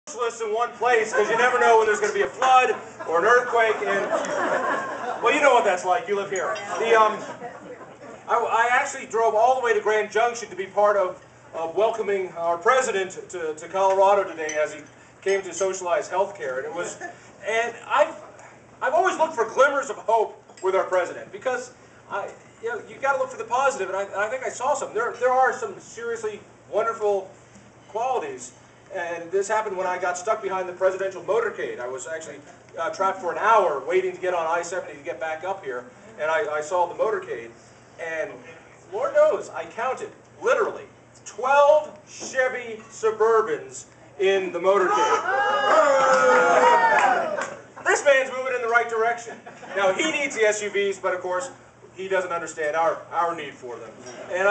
socialists in one place because you never know when there's going to be a flood or an earthquake. And well, you know what that's like. You live here. I actually drove all the way to Grand Junction to be part of welcoming our president to Colorado today as he came to socialize healthcare. And I've always looked for glimmers of hope with our president because you got to look for the positive, and I think I saw some. There are some seriously wonderful qualities, and this happened when I got stuck behind the presidential motorcade. I was actually trapped for an hour waiting to get on I-70 to get back up here, and I saw the motorcade, and Lord knows, I counted, literally, 12 Chevy Suburbans in the motorcade. This man's moving in the right direction. Now, he needs the SUVs, but of course, he doesn't understand our need for them. And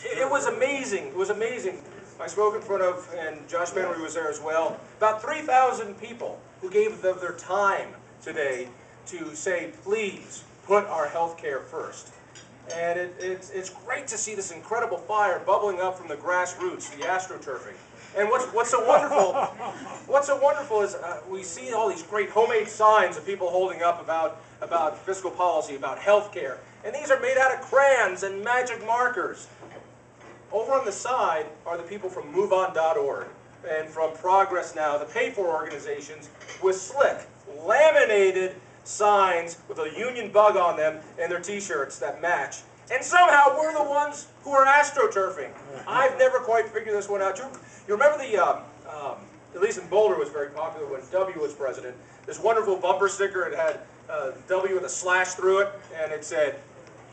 it was amazing. It was amazing. I spoke in front of, and Josh Benry was there as well, about 3,000 people who gave their time today to say, please, put our health care first. And it's great to see this incredible fire bubbling up from the grassroots, the astroturfing. And what's so wonderful is we see all these great homemade signs of people holding up about fiscal policy, about health care. And these are made out of crayons and magic markers. Over on the side are the people from MoveOn.org and from Progress Now, the pay-for organizations with slick, laminated signs with a union bug on them and their t-shirts that match. And somehow we're the ones who are astroturfing. I've never quite figured this one out. You remember at least in Boulder was very popular when W was president, this wonderful bumper sticker. It had W with a slash through it, and it said,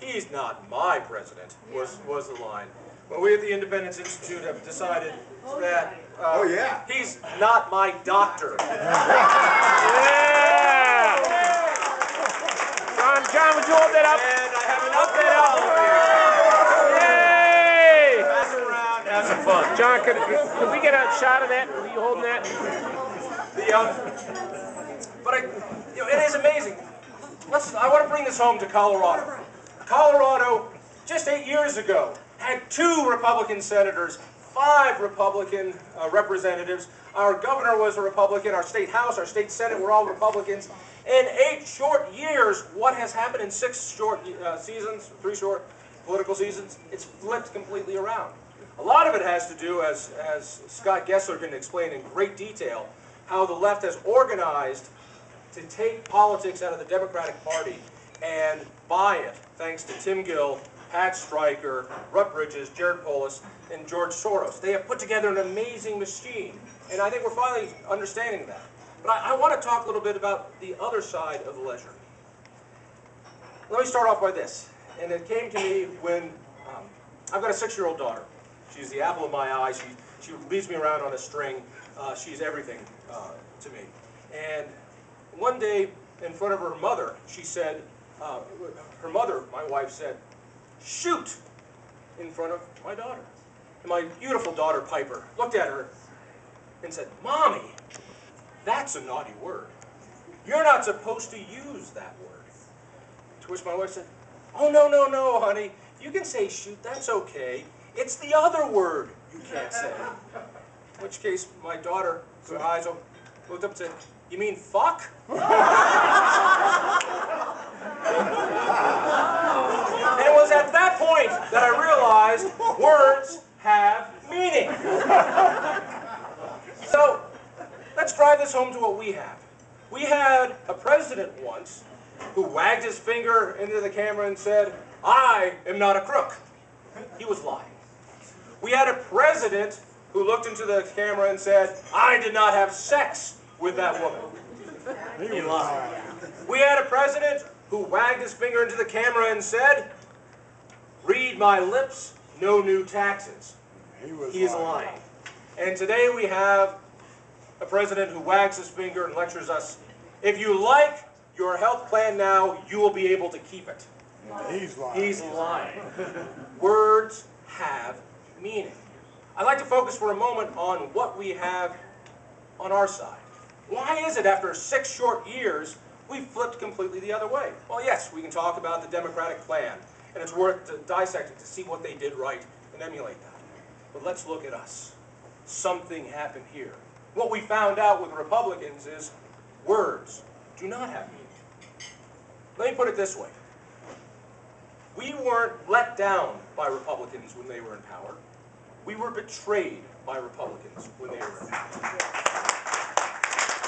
"He's not my president," was the line. Well, we at the Independence Institute have decided that he's not my doctor. John, would you hold that up? And I have an update out here. Yay! Pass it around, have some fun. John, could we get a shot of that? Are you holding that? It is amazing. I want to bring this home to Colorado. Colorado, just 8 years ago, had 2 Republican senators, 5 Republican representatives. Our governor was a Republican, our state house, our state senate were all Republicans. In 8 short years, what has happened in 6 short seasons, 3 short political seasons, it's flipped completely around. A lot of it has to do, as Scott Gessler can explain in great detail, how the left has organized to take politics out of the Democratic Party and buy it, thanks to Tim Gill, Pat Stryker, Rutt Bridges, Jared Polis, and George Soros. They have put together an amazing machine, and I think we're finally understanding that. But I want to talk a little bit about the other side of the ledger. Let me start off by this, and it came to me when I've got a 6-year-old daughter. She's the apple of my eye. She leads me around on a string. She's everything to me. And one day, in front of her mother, she said, her mother, my wife, said, "Shoot," in front of my daughter. And my beautiful daughter, Piper, looked at her and said, "Mommy, that's a naughty word. You're not supposed to use that word." To which my wife said, "Oh, no, honey. You can say shoot, that's okay. It's the other word you can't say." In which case, my daughter, her eyes open, looked up and said, "You mean fuck?" And it was at that point that I realized words have meaning. So, let's drive this home to what we have. We had a president once who wagged his finger into the camera and said, "I am not a crook." He was lying. We had a president who looked into the camera and said, "I did not have sex with that woman." He lied. We had a president who wagged his finger into the camera and said, "Read my lips, no new taxes." He is lying. And today we have a president who wags his finger and lectures us, "If you like your health plan now, you will be able to keep it." He's lying. He's lying. Words have meaning. I'd like to focus for a moment on what we have on our side. Why is it after 6 short years we've flipped completely the other way? Well, yes, we can talk about the Democratic plan, and it's worth dissecting to see what they did right and emulate that. But let's look at us. something happened here. What we found out with Republicans is words do not have meaning. Let me put it this way. We weren't let down by Republicans when they were in power. We were betrayed by Republicans when they were in power.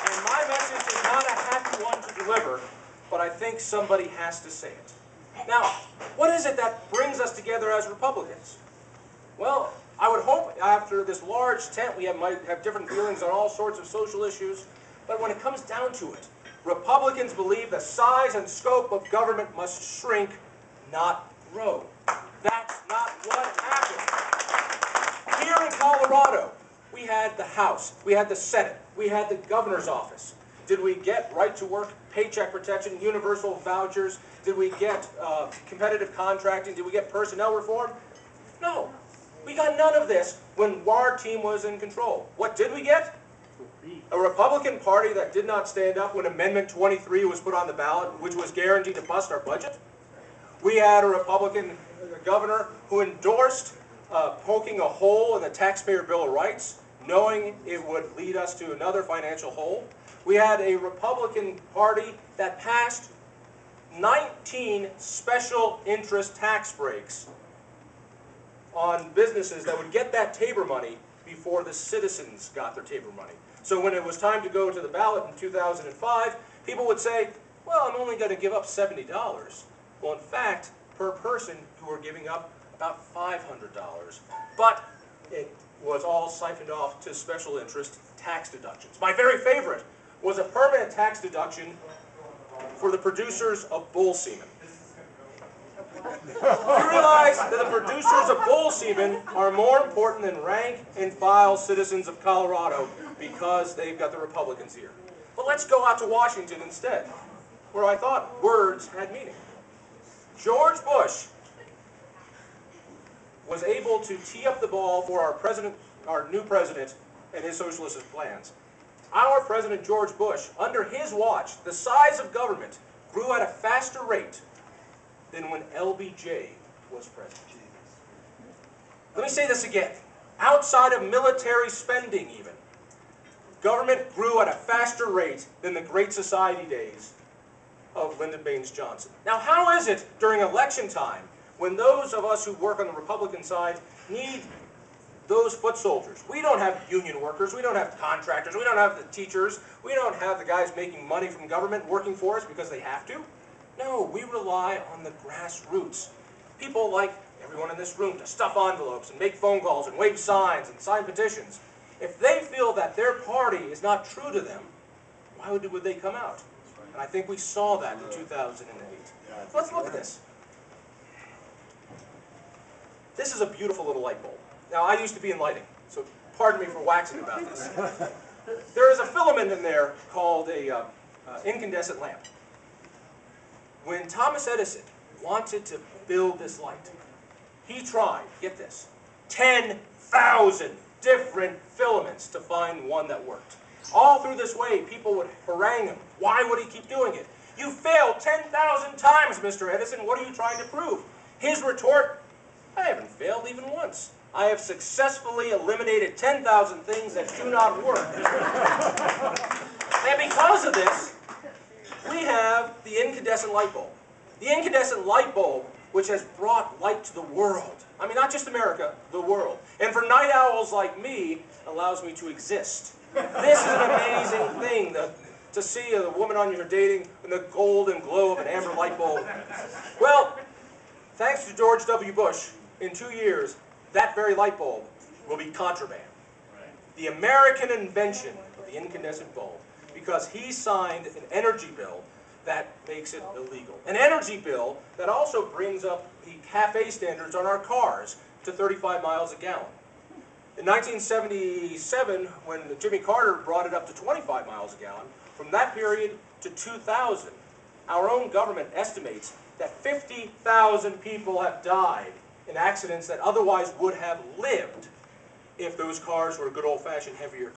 And my message is not a happy one to deliver, but I think somebody has to say it. Now, what is it that brings us together as Republicans? Well, I would hope after this large tent we might have different feelings on all sorts of social issues, but when it comes down to it, Republicans believe the size and scope of government must shrink, not grow. That's not what happened. Here in Colorado, we had the House, we had the Senate, we had the governor's office. Did we get right to work, paycheck protection, universal vouchers? Did we get competitive contracting? Did we get personnel reform? No. We got none of this when our team was in control. What did we get? A Republican Party that did not stand up when Amendment 23 was put on the ballot, which was guaranteed to bust our budget. We had a Republican governor who endorsed poking a hole in the Taxpayer Bill of Rights, knowing it would lead us to another financial hole. We had a Republican Party that passed 19 special interest tax breaks on businesses that would get that Tabor money before the citizens got their Tabor money. So when it was time to go to the ballot in 2005, people would say, well, I'm only going to give up $70. Well, in fact, per person, you were giving up about $500. But it was all siphoned off to special interest tax deductions. My very favorite was a permanent tax deduction for the producers of bull semen. You realize that the producers of bull semen are more important than rank-and-file citizens of Colorado because they've got the Republicans here. But let's go out to Washington instead, where I thought words had meaning. George Bush was able to tee up the ball for our new president, and his socialist plans. Our President George Bush, under his watch, the size of government grew at a faster rate than when LBJ was president. Let me say this again. Outside of military spending even, government grew at a faster rate than the Great Society days of Lyndon Baines Johnson. Now, how is it during election time when those of us who work on the Republican side need those foot soldiers? We don't have union workers, we don't have contractors, we don't have the teachers, we don't have the guys making money from government working for us because they have to. No, we rely on the grassroots. People like everyone in this room to stuff envelopes and make phone calls and wave signs and sign petitions. If they feel that their party is not true to them, why would they come out? And I think we saw that in 2008. Let's look at this. This is a beautiful little light bulb. Now, I used to be in lighting, so pardon me for waxing about this. There is a filament in there called a incandescent lamp. When Thomas Edison wanted to build this light, he tried, get this, 10,000 different filaments to find one that worked. All through this way, people would harangue him. Why would he keep doing it? You failed 10,000 times, Mr. Edison. What are you trying to prove? His retort, I haven't failed even once. I have successfully eliminated 10,000 things that do not work. And because of this, we have the incandescent light bulb. The incandescent light bulb, which has brought light to the world. I mean, not just America, the world. And for night owls like me, allows me to exist. This is an amazing thing, to see a woman on your dating in the golden glow of an amber light bulb. Well, thanks to George W. Bush, in 2 years, that very light bulb will be contraband. The American invention of the incandescent bulb, because he signed an energy bill that makes it illegal. An energy bill that also brings up the CAFE standards on our cars to 35 miles a gallon. In 1977, when Jimmy Carter brought it up to 25 miles a gallon, from that period to 2000, our own government estimates that 50,000 people have died in accidents that otherwise would have lived if those cars were good old-fashioned heavier